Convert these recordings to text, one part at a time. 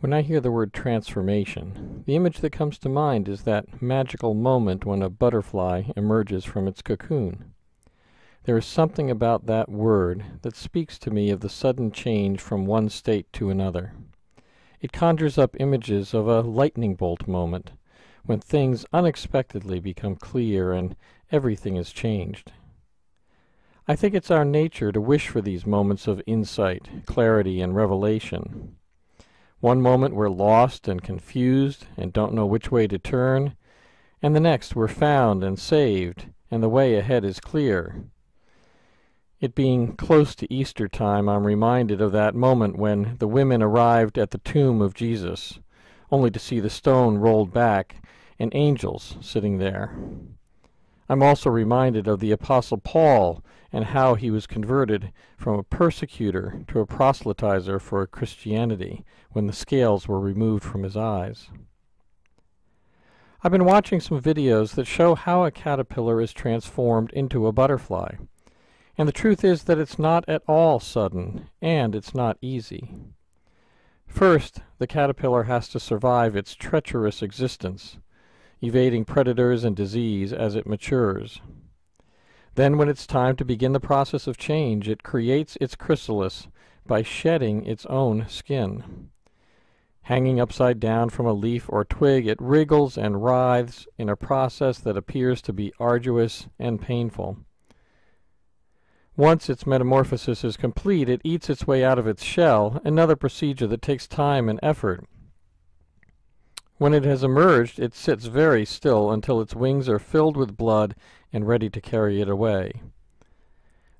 When I hear the word transformation, the image that comes to mind is that magical moment when a butterfly emerges from its cocoon. There is something about that word that speaks to me of the sudden change from one state to another. It conjures up images of a lightning bolt moment, when things unexpectedly become clear and everything is changed. I think it's our nature to wish for these moments of insight, clarity, and revelation. One moment we're lost and confused and don't know which way to turn, and the next we're found and saved, and the way ahead is clear. It being close to Easter time, I'm reminded of that moment when the women arrived at the tomb of Jesus, only to see the stone rolled back and angels sitting there. I'm also reminded of the Apostle Paul and how he was converted from a persecutor to a proselytizer for Christianity when the scales were removed from his eyes. I've been watching some videos that show how a caterpillar is transformed into a butterfly, and the truth is that it's not at all sudden, and it's not easy. First, the caterpillar has to survive its treacherous existence, evading predators and disease as it matures. Then when it's time to begin the process of change, it creates its chrysalis by shedding its own skin. Hanging upside down from a leaf or twig, it wriggles and writhes in a process that appears to be arduous and painful. Once its metamorphosis is complete, it eats its way out of its shell, another procedure that takes time and effort. When it has emerged, it sits very still until its wings are filled with blood and ready to carry it away.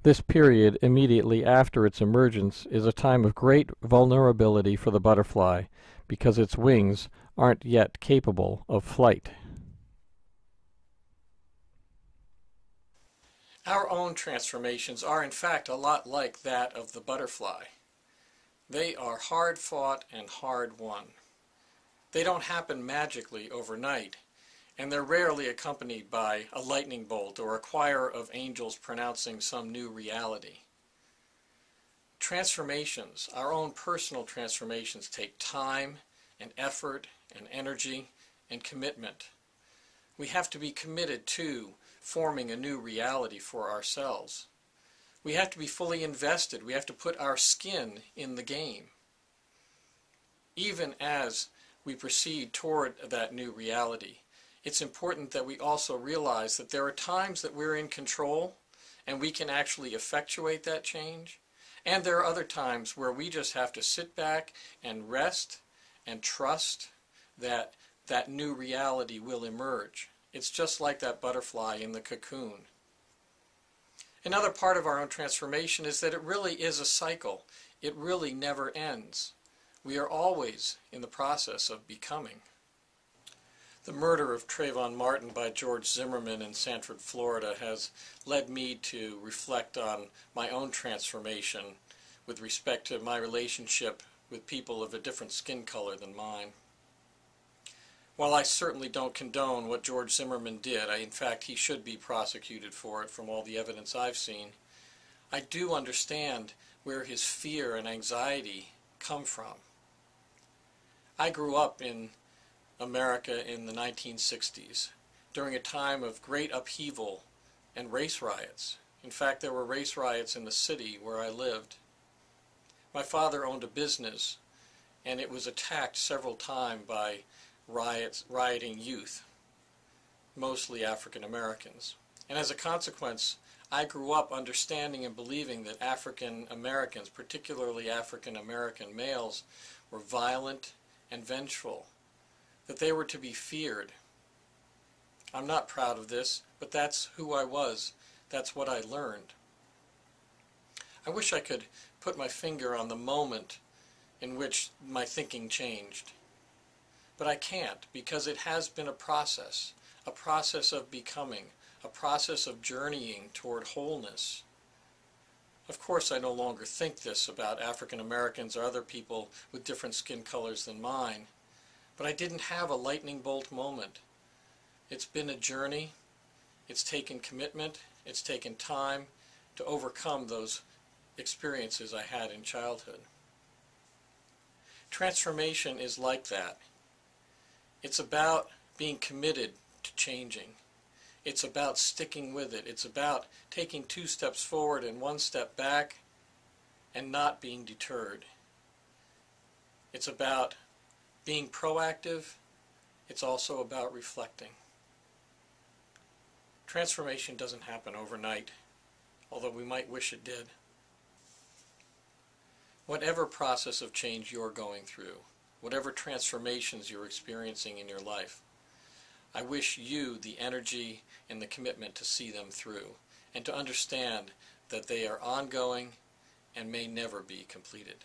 This period immediately after its emergence is a time of great vulnerability for the butterfly because its wings aren't yet capable of flight. Our own transformations are in fact a lot like that of the butterfly. They are hard-fought and hard-won. They don't happen magically overnight, and they're rarely accompanied by a lightning bolt or a choir of angels pronouncing some new reality. Transformations, our own personal transformations, take time and effort and energy and commitment. We have to be committed to forming a new reality for ourselves. We have to be fully invested. We have to put our skin in the game. Even as we proceed toward that new reality, it's important that we also realize that there are times that we're in control and we can actually effectuate that change, and there are other times where we just have to sit back and rest and trust that that new reality will emerge. It's just like that butterfly in the cocoon. Another part of our own transformation is that it really is a cycle. It really never ends. We are always in the process of becoming. The murder of Trayvon Martin by George Zimmerman in Sanford, Florida has led me to reflect on my own transformation with respect to my relationship with people of a different skin color than mine. While I certainly don't condone what George Zimmerman did, in fact he should be prosecuted for it from all the evidence I've seen, I do understand where his fear and anxiety come from. I grew up in America in the 1960s, during a time of great upheaval and race riots. In fact, there were race riots in the city where I lived. My father owned a business, and it was attacked several times by rioting youth, mostly African Americans. And as a consequence, I grew up understanding and believing that African Americans, particularly African American males, were violent and vengeful, that they were to be feared. I'm not proud of this, but that's who I was. That's what I learned. I wish I could put my finger on the moment in which my thinking changed. But I can't, because it has been a process of becoming, a process of journeying toward wholeness. Of course, I no longer think this about African Americans or other people with different skin colors than mine, but I didn't have a lightning bolt moment. It's been a journey. It's taken commitment. It's taken time to overcome those experiences I had in childhood. Transformation is like that. It's about being committed to changing. It's about sticking with it. It's about taking 2 steps forward and 1 step back and not being deterred. It's about being proactive. It's also about reflecting. Transformation doesn't happen overnight, although we might wish it did. Whatever process of change you're going through, whatever transformations you're experiencing in your life, I wish you the energy and the commitment to see them through and to understand that they are ongoing and may never be completed.